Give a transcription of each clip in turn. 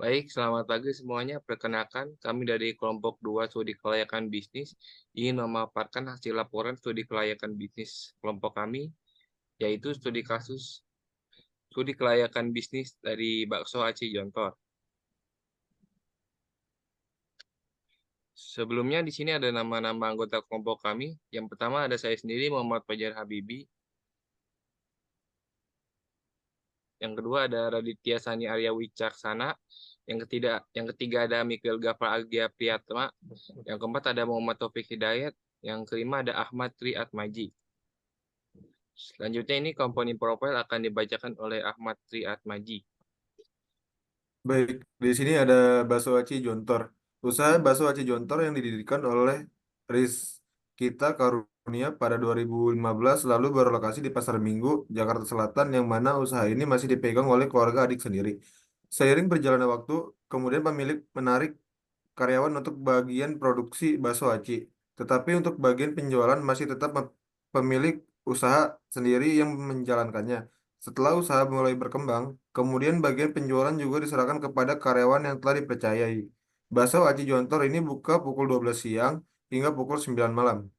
Baik, selamat pagi semuanya. Perkenalkan, kami dari kelompok 2 studi kelayakan bisnis ingin memaparkan hasil laporan studi kelayakan bisnis kelompok kami, yaitu studi kelayakan bisnis dari Bakso Aci Jontor. Sebelumnya di sini ada nama-nama anggota kelompok kami. Yang pertama ada saya sendiri, Muhammad Fajar Habibi. Yang kedua ada Raditya Sani Arya Wicaksana. Yang ketiga ada Mikhail Gafar Agia Priyatma. Yang keempat ada Muhammad Taufik Hidayat. Yang kelima ada Ahmad Tri Atmaji. Selanjutnya ini komponen profil akan dibacakan oleh Ahmad Tri Atmaji. Baik, di sini ada Bakso Aci Jontor. Usaha Bakso Aci Jontor yang didirikan oleh Rizkita Karunia pada 2015 lalu berlokasi di Pasar Minggu, Jakarta Selatan yang mana usaha ini masih dipegang oleh keluarga adik sendiri. Seiring berjalannya waktu, kemudian pemilik menarik karyawan untuk bagian produksi bakso aci. Tetapi untuk bagian penjualan masih tetap pemilik usaha sendiri yang menjalankannya. Setelah usaha mulai berkembang, kemudian bagian penjualan juga diserahkan kepada karyawan yang telah dipercayai. Bakso Aci Jontor ini buka pukul 12 siang hingga pukul 9 malam.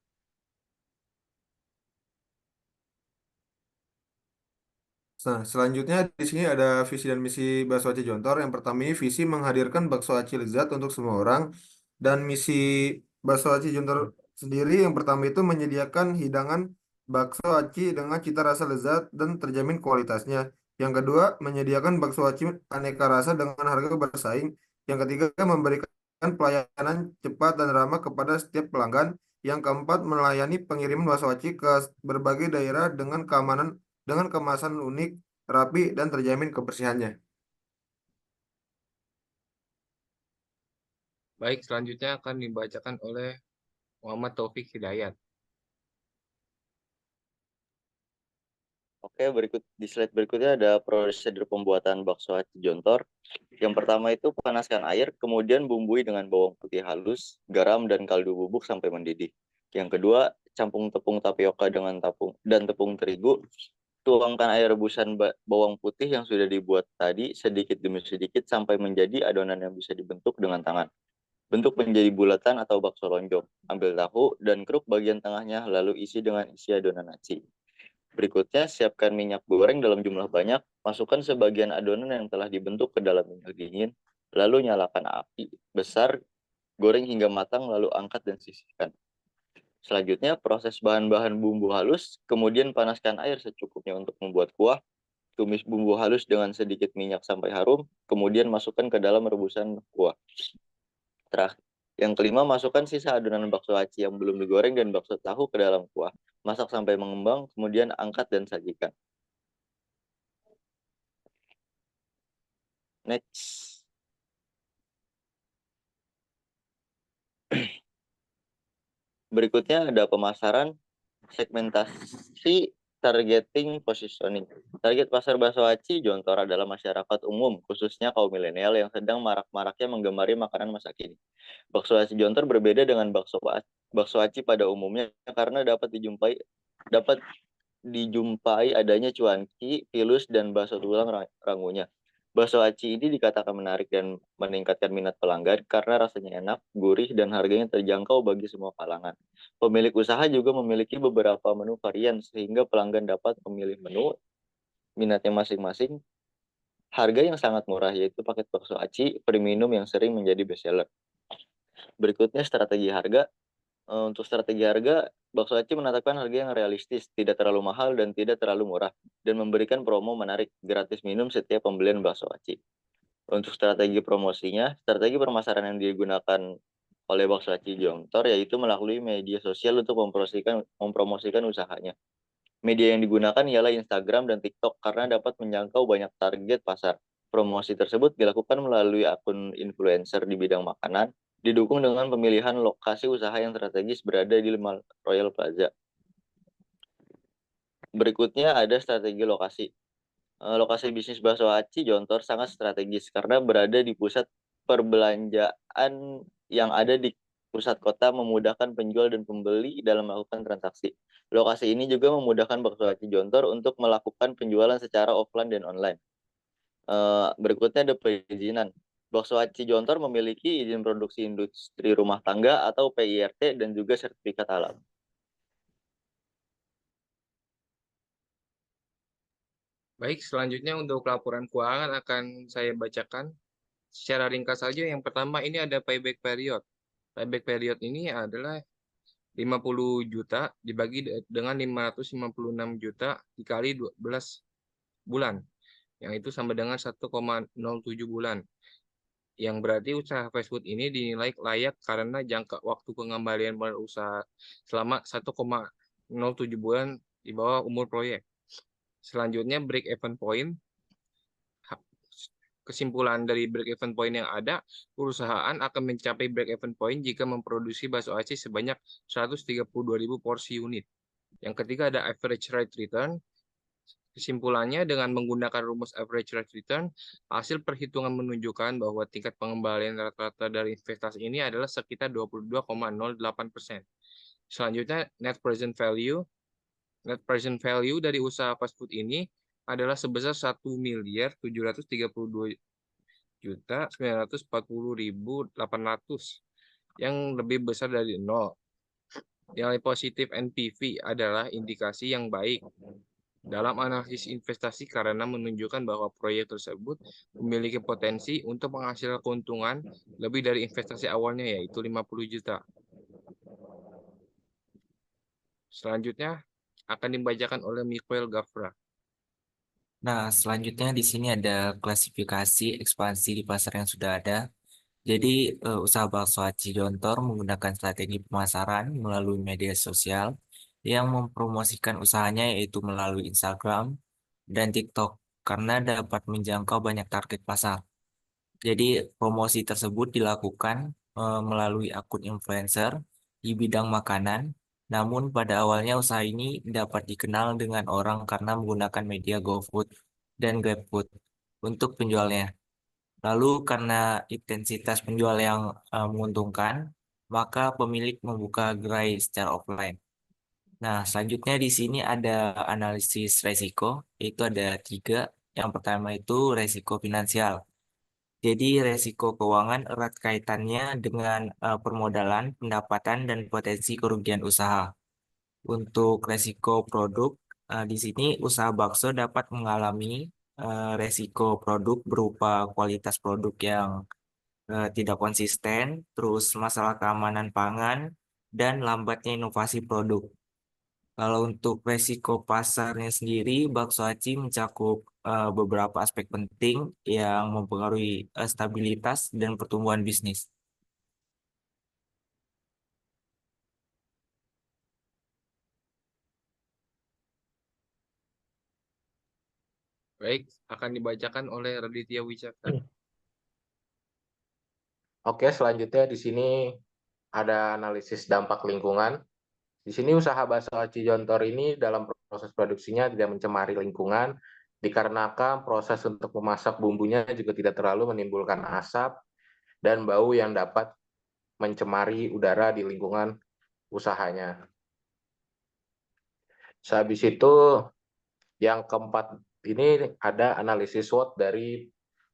Nah, selanjutnya di sini ada visi dan misi Bakso Aci Jontor. Yang pertama ini visi menghadirkan bakso aci lezat untuk semua orang. Dan misi Bakso Aci Jontor sendiri yang pertama itu menyediakan hidangan bakso aci dengan cita rasa lezat dan terjamin kualitasnya. Yang kedua, menyediakan bakso aci aneka rasa dengan harga bersaing. Yang ketiga, memberikan pelayanan cepat dan ramah kepada setiap pelanggan. Yang keempat, melayani pengiriman bakso aci ke berbagai daerah dengan kemasan unik, rapi, dan terjamin kebersihannya. Baik, selanjutnya akan dibacakan oleh Muhammad Taufik Hidayat. Oke, di slide berikutnya ada prosedur pembuatan bakso aci jontor. Yang pertama itu panaskan air, kemudian bumbui dengan bawang putih halus, garam, dan kaldu bubuk sampai mendidih. Yang kedua, campur tepung tapioka dengan tepung terigu. Tuangkan air rebusan bawang putih yang sudah dibuat tadi sedikit demi sedikit sampai menjadi adonan yang bisa dibentuk dengan tangan. Bentuk menjadi bulatan atau bakso lonjong. Ambil tahu dan keruk bagian tengahnya, lalu isi dengan isi adonan aci. Berikutnya, siapkan minyak goreng dalam jumlah banyak. Masukkan sebagian adonan yang telah dibentuk ke dalam minyak dingin. Lalu nyalakan api besar, goreng hingga matang, lalu angkat dan sisihkan. Selanjutnya, proses bahan-bahan bumbu halus. Kemudian panaskan air secukupnya untuk membuat kuah. Tumis bumbu halus dengan sedikit minyak sampai harum. Kemudian masukkan ke dalam rebusan kuah. Terakhir, yang kelima, masukkan sisa adonan bakso aci yang belum digoreng dan bakso tahu ke dalam kuah. Masak sampai mengembang, kemudian angkat dan sajikan. Next. Berikutnya ada pemasaran, segmentasi, targeting, positioning. Target pasar bakso aci Jontor adalah masyarakat umum, khususnya kaum milenial yang sedang marak-maraknya menggemari makanan masa kini. Bakso aci Jontor berbeda dengan bakso aci pada umumnya karena dapat dijumpai adanya cuanki, pilus, dan bakso tulang rangunya. Bakso aci ini dikatakan menarik dan meningkatkan minat pelanggan karena rasanya enak, gurih, dan harganya terjangkau bagi semua kalangan. Pemilik usaha juga memiliki beberapa menu varian sehingga pelanggan dapat memilih menu minatnya masing-masing. Harga yang sangat murah yaitu paket bakso aci premium yang sering menjadi bestseller. Berikutnya strategi harga. Untuk strategi harga, bakso aci menetapkan harga yang realistis, tidak terlalu mahal dan tidak terlalu murah, dan memberikan promo menarik, gratis minum setiap pembelian bakso aci. Untuk strategi promosinya, strategi pemasaran yang digunakan oleh bakso aci Jontor yaitu melalui media sosial untuk mempromosikan usahanya. Media yang digunakan ialah Instagram dan TikTok karena dapat menjangkau banyak target pasar. Promosi tersebut dilakukan melalui akun influencer di bidang makanan, didukung dengan pemilihan lokasi usaha yang strategis berada di Royal Plaza. Berikutnya ada strategi lokasi. Lokasi bisnis bakso aci Jontor sangat strategis karena berada di pusat perbelanjaan yang ada di pusat kota, memudahkan penjual dan pembeli dalam melakukan transaksi. Lokasi ini juga memudahkan bakso aci Jontor untuk melakukan penjualan secara offline dan online. Berikutnya ada perizinan. Bakso Aci Jontor memiliki izin produksi industri rumah tangga atau PIRT dan juga sertifikat halal. Baik, selanjutnya untuk laporan keuangan akan saya bacakan secara ringkas saja. Yang pertama ini ada payback period. Payback period ini adalah 50 juta dibagi dengan 556 juta dikali 12 bulan. Yang itu sama dengan 1,07 bulan. Yang berarti usaha fast food ini dinilai layak karena jangka waktu pengembalian modal usaha selama 1,07 bulan di bawah umur proyek. Selanjutnya break even point. Kesimpulan dari break even point yang ada, perusahaan akan mencapai break even point jika memproduksi bakso aci sebanyak 132.000 porsi unit. Yang ketiga ada average rate return. Kesimpulannya, dengan menggunakan rumus average rate return, hasil perhitungan menunjukkan bahwa tingkat pengembalian rata-rata dari investasi ini adalah sekitar 22,08%. Selanjutnya, net present value. Net present value dari usaha fast food ini adalah sebesar 1.732.940.800 yang lebih besar dari 0. Nilai positif NPV adalah indikasi yang baik dalam analisis investasi karena menunjukkan bahwa proyek tersebut memiliki potensi untuk menghasilkan keuntungan lebih dari investasi awalnya, yaitu 50 juta. Selanjutnya akan dibacakan oleh Mikael Gafra. Nah, selanjutnya di sini ada klasifikasi ekspansi di pasar yang sudah ada. Jadi, usaha bakso Aci Jontor menggunakan strategi pemasaran melalui media sosial yang mempromosikan usahanya yaitu melalui Instagram dan TikTok karena dapat menjangkau banyak target pasar. Jadi, promosi tersebut dilakukan melalui akun influencer di bidang makanan. Namun pada awalnya usaha ini dapat dikenal dengan orang karena menggunakan media GoFood dan GrabFood untuk penjualnya. Lalu karena intensitas penjual yang menguntungkan, maka pemilik membuka gerai secara offline. Nah, selanjutnya di sini ada analisis resiko, yaitu ada 3. Yang pertama itu resiko finansial. Jadi resiko keuangan erat kaitannya dengan permodalan, pendapatan, dan potensi kerugian usaha. Untuk resiko produk, di sini usaha bakso dapat mengalami resiko produk berupa kualitas produk yang tidak konsisten, terus masalah keamanan pangan, dan lambatnya inovasi produk. Kalau untuk resiko pasarnya sendiri, bakso aci mencakup beberapa aspek penting yang mempengaruhi stabilitas dan pertumbuhan bisnis. Baik, akan dibacakan oleh Raditya Wicaksa. Oke, selanjutnya di sini ada analisis dampak lingkungan. Di sini usaha bakso aci Jontor ini dalam proses produksinya tidak mencemari lingkungan, dikarenakan proses untuk memasak bumbunya juga tidak terlalu menimbulkan asap dan bau yang dapat mencemari udara di lingkungan usahanya. Sehabis itu, yang keempat ini ada analisis SWOT dari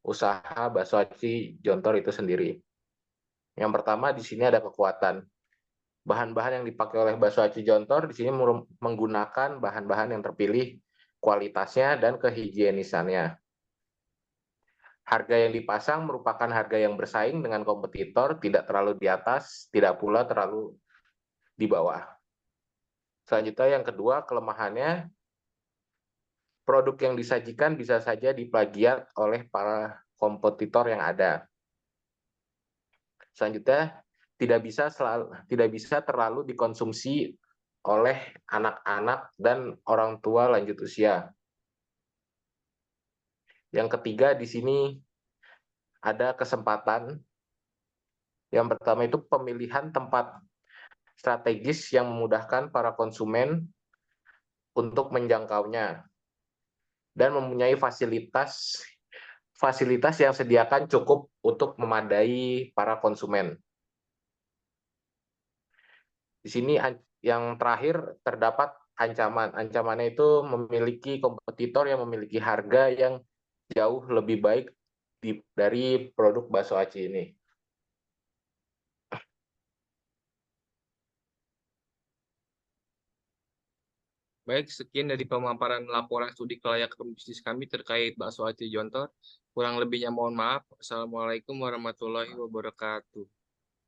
usaha bakso aci Jontor itu sendiri. Yang pertama di sini ada kekuatan. Bahan-bahan yang dipakai oleh bakso aci Jontor di sini menggunakan bahan-bahan yang terpilih, kualitasnya dan kehigienisannya. Harga yang dipasang merupakan harga yang bersaing dengan kompetitor, tidak terlalu di atas, tidak pula terlalu di bawah. Selanjutnya yang kedua, kelemahannya, produk yang disajikan bisa saja diplagiat oleh para kompetitor yang ada. Selanjutnya, tidak bisa terlalu dikonsumsi oleh anak-anak dan orang tua lanjut usia. Yang ketiga di sini ada kesempatan. Yang pertama itu pemilihan tempat strategis yang memudahkan para konsumen untuk menjangkaunya dan mempunyai fasilitas yang sediakan cukup untuk memadai para konsumen. Di sini yang terakhir terdapat ancaman. Ancamannya itu memiliki kompetitor yang memiliki harga yang jauh lebih baik dari produk bakso aci ini. Baik, sekian dari pemaparan laporan studi kelayakan bisnis kami terkait bakso aci Jontor. Kurang lebihnya mohon maaf. Assalamualaikum warahmatullahi wabarakatuh.